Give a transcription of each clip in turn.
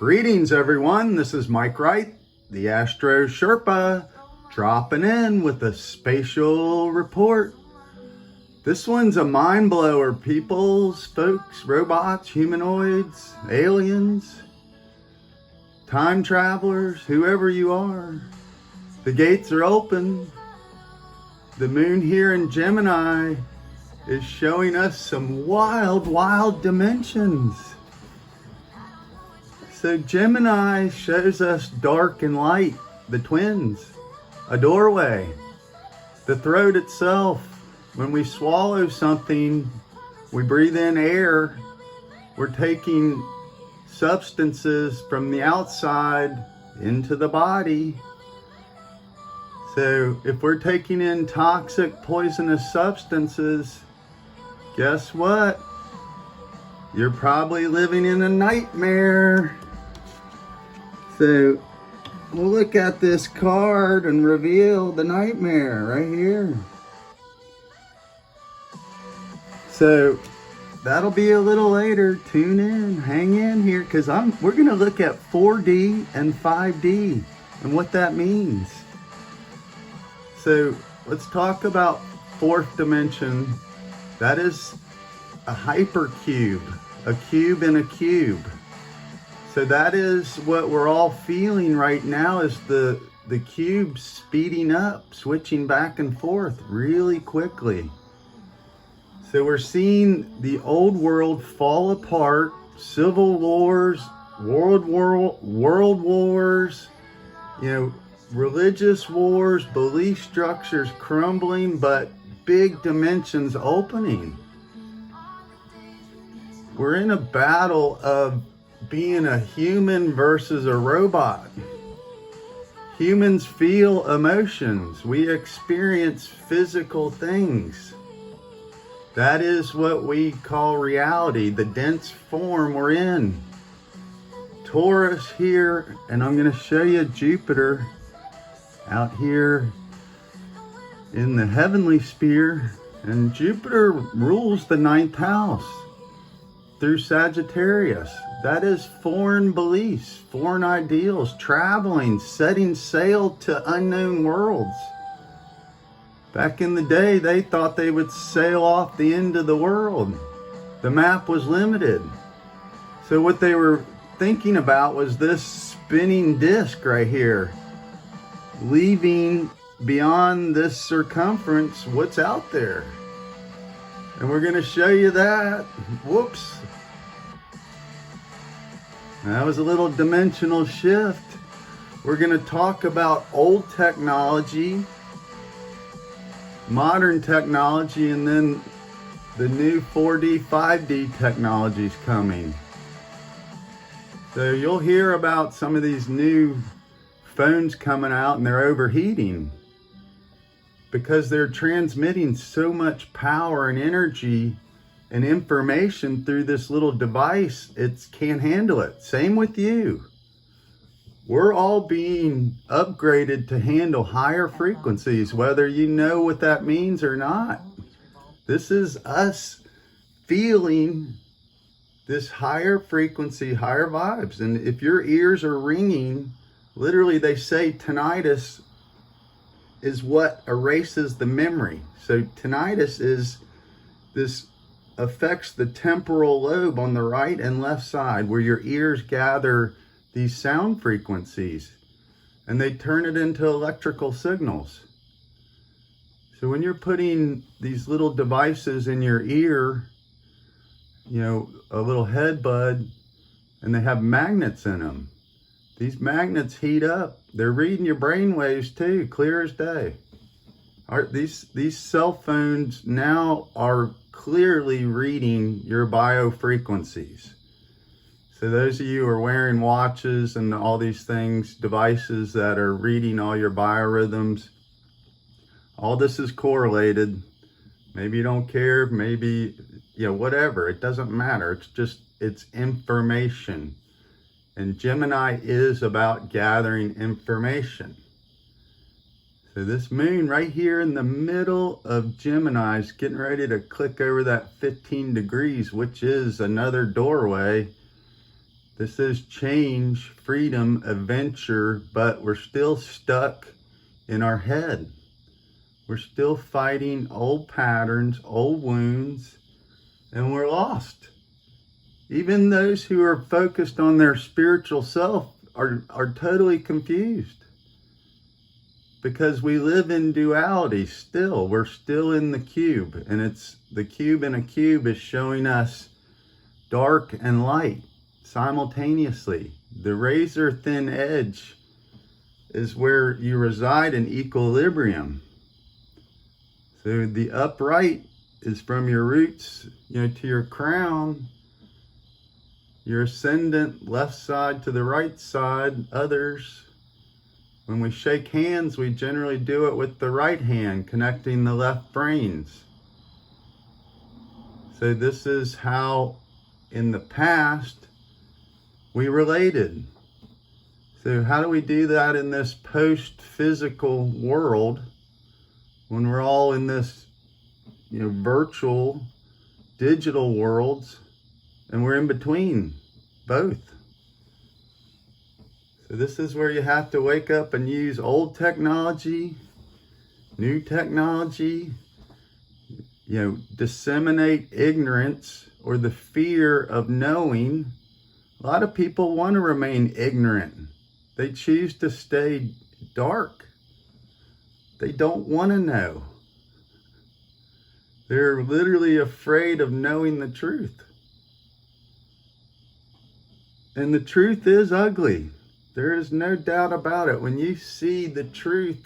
Greetings everyone, this is Mike Wright, the Astro Sherpa, dropping in with a spatial report. This one's a mind blower, peoples, folks, robots, humanoids, aliens, time travelers, whoever you are. The gates are open. The moon here in Gemini is showing us some wild dimensions. So Gemini shows us dark and light, the twins, a doorway, the throat itself. When we swallow something, we breathe in air. We're taking substances from the outside into the body. So if we're taking in toxic, poisonous substances, guess what? You're probably living in a nightmare. So we'll look at this card and reveal the nightmare right here. So that'll be a little later. Tune in, hang in here, because we're gonna look at 4D and 5D and what that means. So let's talk about fourth dimension. That is a hypercube, a cube in a cube. So that is what we're all feeling right now, is the cube speeding up, switching back and forth really quickly. So we're seeing the old world fall apart, civil wars, world wars, religious wars, belief structures crumbling, but big dimensions opening. We're in a battle of being a human versus a robot. Humans feel emotions. We experience physical things. That is what we call reality, the dense form we're in. Taurus here, and I'm going to show you Jupiter out here in the heavenly sphere. And Jupiter rules the 9th house through Sagittarius. That is foreign beliefs, foreign ideals, traveling, setting sail to unknown worlds. Back in the day, they thought they would sail off the end of the world. The map was limited. So what they were thinking about was this spinning disc right here, leaving beyond this circumference what's out there. And we're going to show you that. Whoops. That was a little dimensional shift. We're going to talk about old technology, modern technology, and then the new 4D, 5D technologies coming. So you'll hear about some of these new phones coming out and they're overheating because they're transmitting so much power and energy and information through this little device. It can't handle it. Same with you. We're all being upgraded to handle higher frequencies, whether you know what that means or not. This is us feeling this higher frequency, higher vibes. And if your ears are ringing, literally they say tinnitus is what erases the memory. So tinnitus is this affects the temporal lobe on the right and left side, where your ears gather these sound frequencies and they turn it into electrical signals. So when you're putting these little devices in your ear, a little head bud, and they have magnets in them. These magnets heat up. They're reading your brain waves too, clear as day. These cell phones now are clearly reading your biofrequencies. So those of you who are wearing watches and all these things, devices that are reading all your biorhythms, all this is correlated. Maybe you don't care, maybe, whatever, it doesn't matter. It's information. And Gemini is about gathering information. So this moon right here in the middle of Gemini is getting ready to click over that 15 degrees, which is another doorway This is change, freedom, adventure, but we're still stuck in our head. We're still fighting old patterns, old wounds, and we're lost. Even those who are focused on their spiritual self are totally confused. Because we live in duality still. We're still in the cube. And it's the cube in a cube is showing us dark and light simultaneously. The razor thin edge is where you reside in equilibrium. So the upright is from your roots, to your crown. Your ascendant, left side to the right side, others. When we shake hands, we generally do it with the right hand, connecting the left brains. So this is how, in the past, we related. So how do we do that in this post-physical world, when we're all in this, virtual, digital worlds, and we're in between both? So this is where you have to wake up and use old technology, new technology, disseminate ignorance or the fear of knowing. A lot of people want to remain ignorant. They choose to stay dark. They don't want to know. They're literally afraid of knowing the truth. And the truth is ugly. There is no doubt about it. When you see the truth,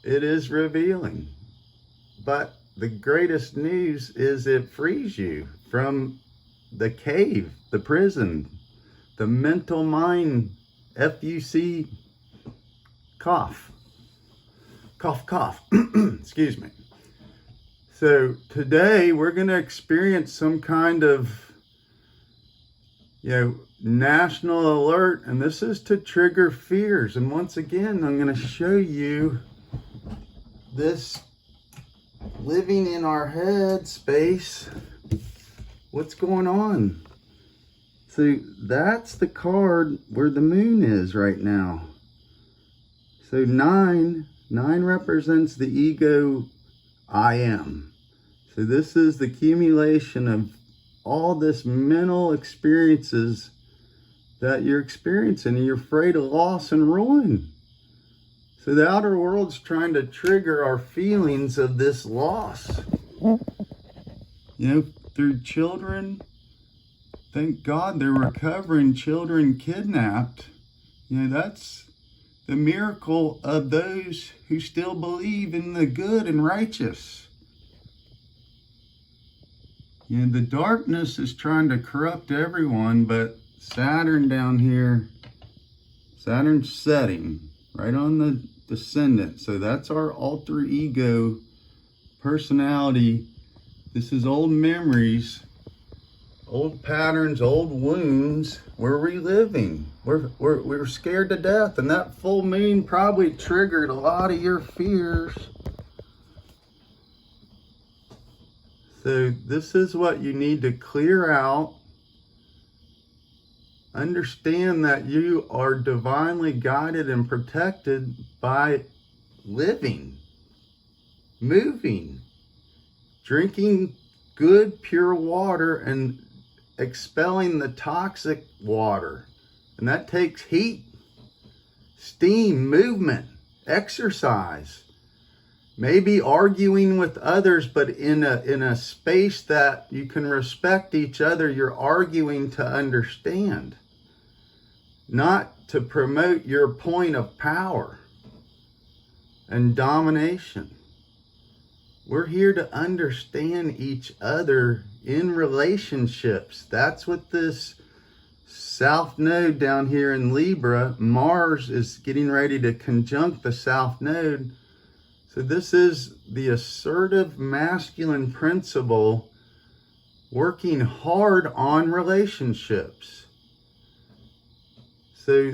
it is revealing. But the greatest news is it frees you from the cave, the prison, the mental mind, FUC, cough. Cough, cough. Excuse me. So today we're going to experience some kind of national alert, and this is to trigger fears. And once again, I'm going to show you this living in our head space. What's going on? So that's the card where the moon is right now. So nine represents the ego I am. So this is the accumulation of all this mental experiences that you're experiencing, and you're afraid of loss and ruin. So the outer world's trying to trigger our feelings of this loss. Through children, thank God they're recovering children kidnapped. That's the miracle of those who still believe in the good and righteous. The darkness is trying to corrupt everyone, but Saturn down here, Saturn's setting right on the descendant. So that's our alter ego personality. This is old memories, old patterns, old wounds we're reliving. We're scared to death, and that full moon probably triggered a lot of your fears. So this is what you need to clear out. Understand that you are divinely guided and protected by living, moving, drinking good, pure water, and expelling the toxic water. And that takes heat, steam, movement, exercise. Maybe arguing with others, but in a space that you can respect each other. You're arguing to understand, not to promote your point of power and domination. We're here to understand each other in relationships. That's what this South Node down here in Libra, Mars is getting ready to conjunct the South Node. So this is the assertive masculine principle working hard on relationships. So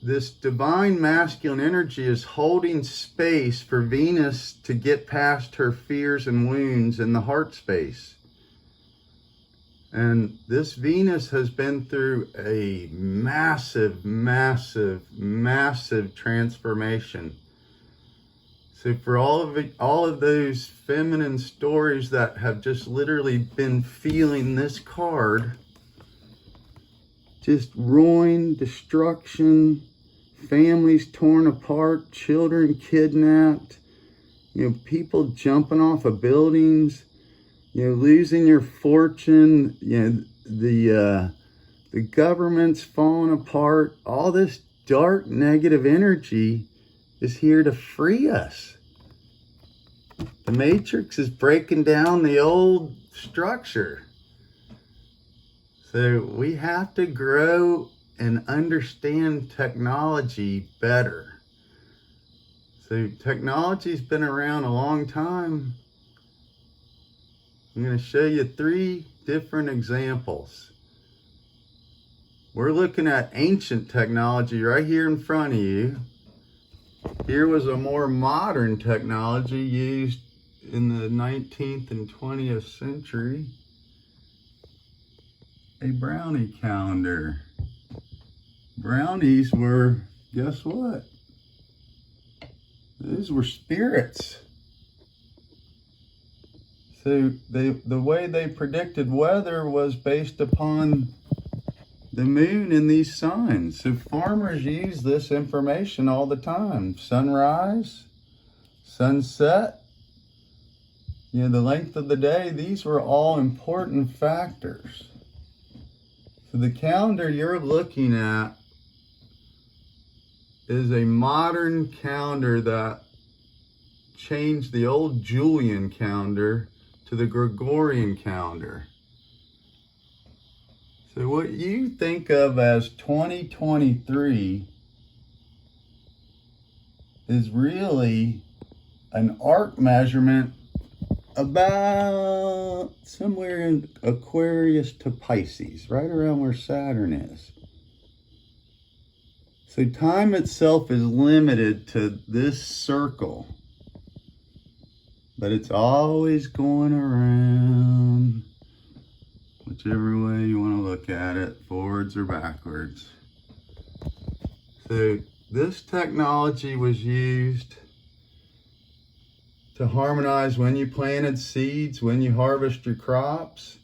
this divine masculine energy is holding space for Venus to get past her fears and wounds in the heart space. And this Venus has been through a massive, massive, massive transformation. So for all of those feminine stories that have just literally been feeling this card, just ruin, destruction, families torn apart, children kidnapped, people jumping off of buildings, losing your fortune, the government's falling apart. All this dark, negative energy is here to free us. The Matrix is breaking down the old structure. So we have to grow and understand technology better. So technology's been around a long time. I'm going to show you 3 different examples. We're looking at ancient technology right here in front of you. Here was a more modern technology used in the 19th and 20th century. A brownie calendar. Brownies were, guess what? These were spirits. So the way they predicted weather was based upon the moon and these signs. So farmers use this information all the time. Sunrise, sunset, the length of the day. These were all important factors. So the calendar you're looking at is a modern calendar that changed the old Julian calendar to the Gregorian calendar. So what you think of as 2023 is really an arc measurement about somewhere in Aquarius to Pisces, right around where Saturn is. So time itself is limited to this circle, but it's always going around, whichever way you want to look at it, forwards or backwards. So this technology was used to harmonize when you planted seeds, when you harvest your crops,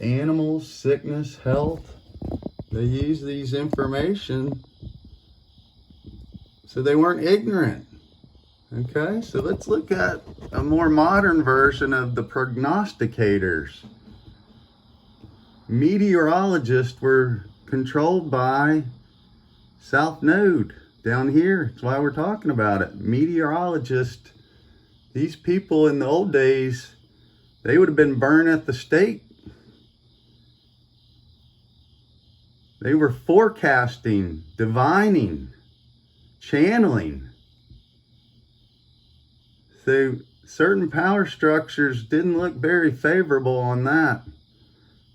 animals, sickness, health. They use these information so they weren't ignorant. Okay, so let's look at a more modern version of the prognosticators. Meteorologists were controlled by South Node down here. That's why we're talking about it. Meteorologists, these people in the old days, they would have been burned at the stake. They were forecasting, divining, channeling. So certain power structures didn't look very favorable on that,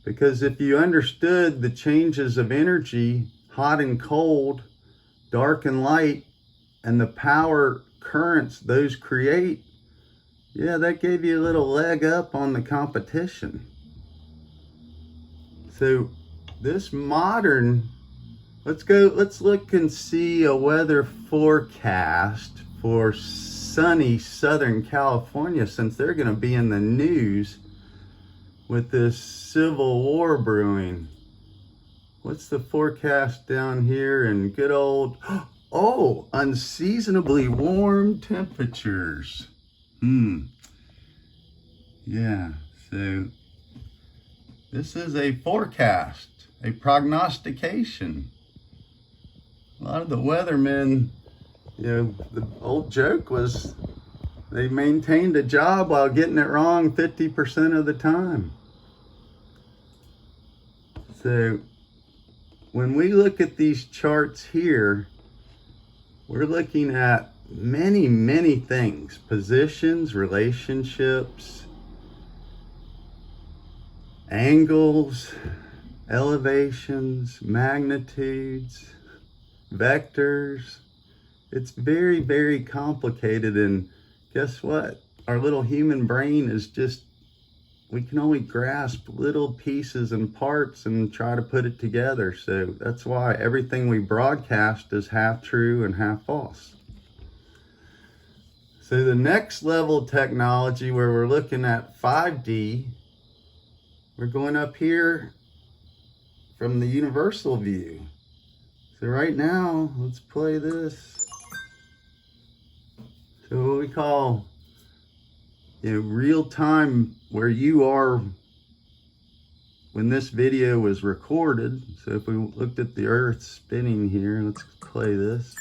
because if you understood the changes of energy, hot and cold, dark and light, and the power currents those create, that gave you a little leg up on the competition. So this modern, let's look and see a weather forecast for sunny Southern California, since they're going to be in the news with this civil war brewing. What's the forecast down here in good old, unseasonably warm temperatures. Yeah, so this is a forecast, a prognostication. A lot of the weathermen, the old joke was they maintained a job while getting it wrong 50% of the time. So when we look at these charts here, we're looking at many, many things: positions, relationships, angles, elevations, magnitudes, vectors. It's very, very complicated, and guess what? Our little human brain is just we can only grasp little pieces and parts and try to put it together. So that's why everything we broadcast is half true and half false. So the next level technology, where we're looking at 5D, we're going up here from the universal view. So right now, let's play this. So what we call, real time, where you are when this video was recorded. So if we looked at the Earth spinning here, let's play this.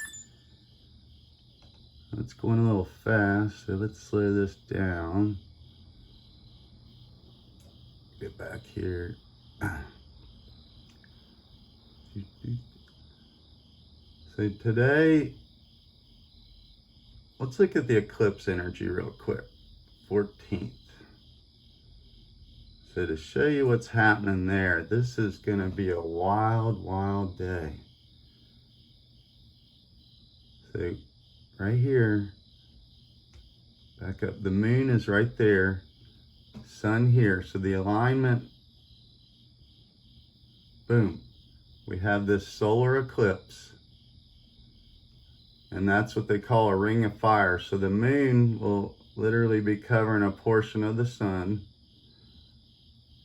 It's going a little fast, so let's slow this down. Get back here. So today, let's look at the eclipse energy real quick. 14th. So to show you what's happening there, this is going to be a wild, wild day. So right here, back up, the moon is right there, sun here. So the alignment, boom, we have this solar eclipse, and that's what they call a ring of fire. So the moon will literally be covering a portion of the sun,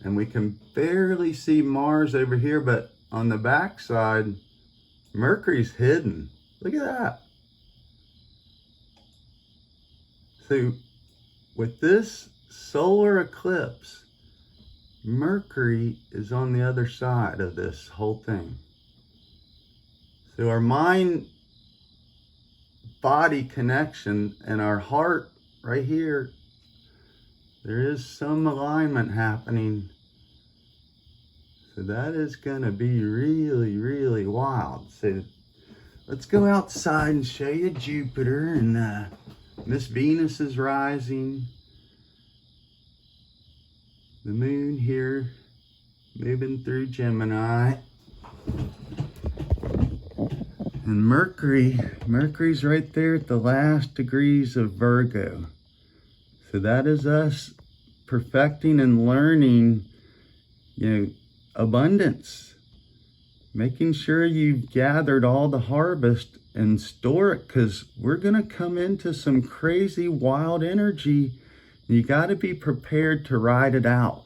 and we can barely see Mars over here, but on the back side, Mercury's hidden. Look at that. So with this solar eclipse, Mercury is on the other side of this whole thing. So our mind body connection and our heart right here, there is some alignment happening. So that is going to be really, really wild. So let's go outside and show you Jupiter, and Miss Venus is rising. The moon here moving through Gemini. And Mercury's right there at the last degrees of Virgo. So that is us perfecting and learning, abundance. Making sure you've gathered all the harvest and store it, because we're going to come into some crazy wild energy. You got to be prepared to ride it out.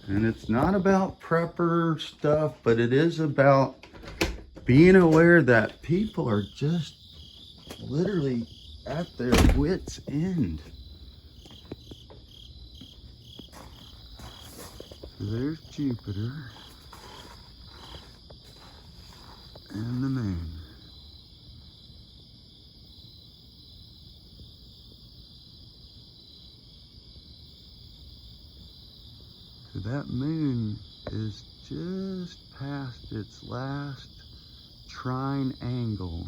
And it's not about prepper stuff, but it is about being aware that people are just literally at their wits' end. So there's Jupiter and the moon. So that moon is just past its last trine angle,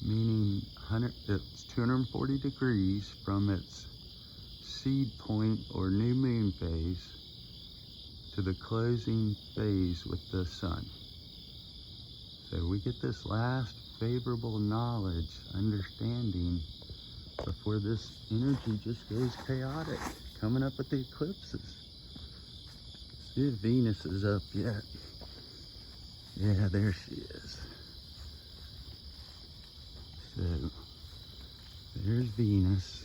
meaning it's 240 degrees from its seed point or new moon phase to the closing phase with the sun. So we get this last favorable knowledge, understanding, before this energy just goes chaotic, coming up with the eclipses. See if Venus is up yet. Yeah, there she is. So, there's Venus,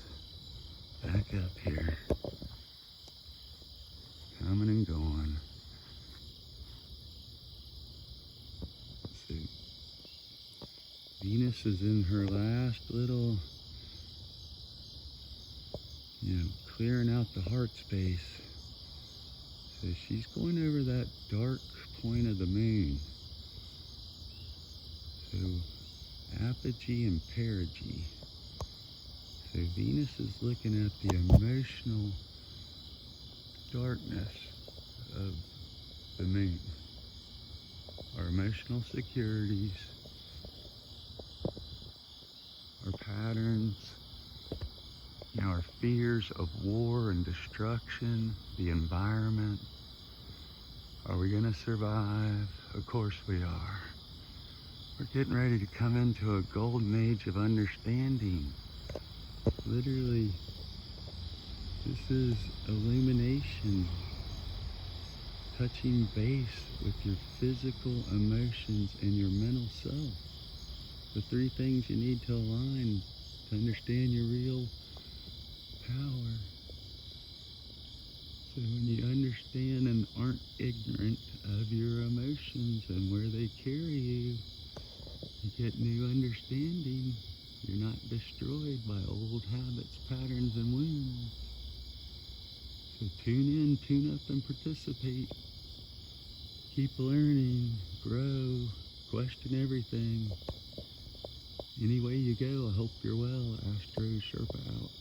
back up here, coming and going. So, Venus is in her last little, clearing out the heart space. So she's going over that dark point of the moon. So apogee and perigee. So Venus is looking at the emotional darkness of the moon. Our emotional securities, our patterns, our fears of war and destruction, the environment. Are we going to survive? Of course we are. We're getting ready to come into a golden age of understanding. Literally This is illumination, touching base with your physical emotions and your mental self. The three things you need to align to understand your real power. So when you understand and aren't ignorant of your emotions and where they carry you, you get new understanding. You're not destroyed by old habits, patterns, and wounds. So tune in, tune up, and participate. Keep learning, grow, question everything. Any way you go, I hope you're well. Astro Sherpa out.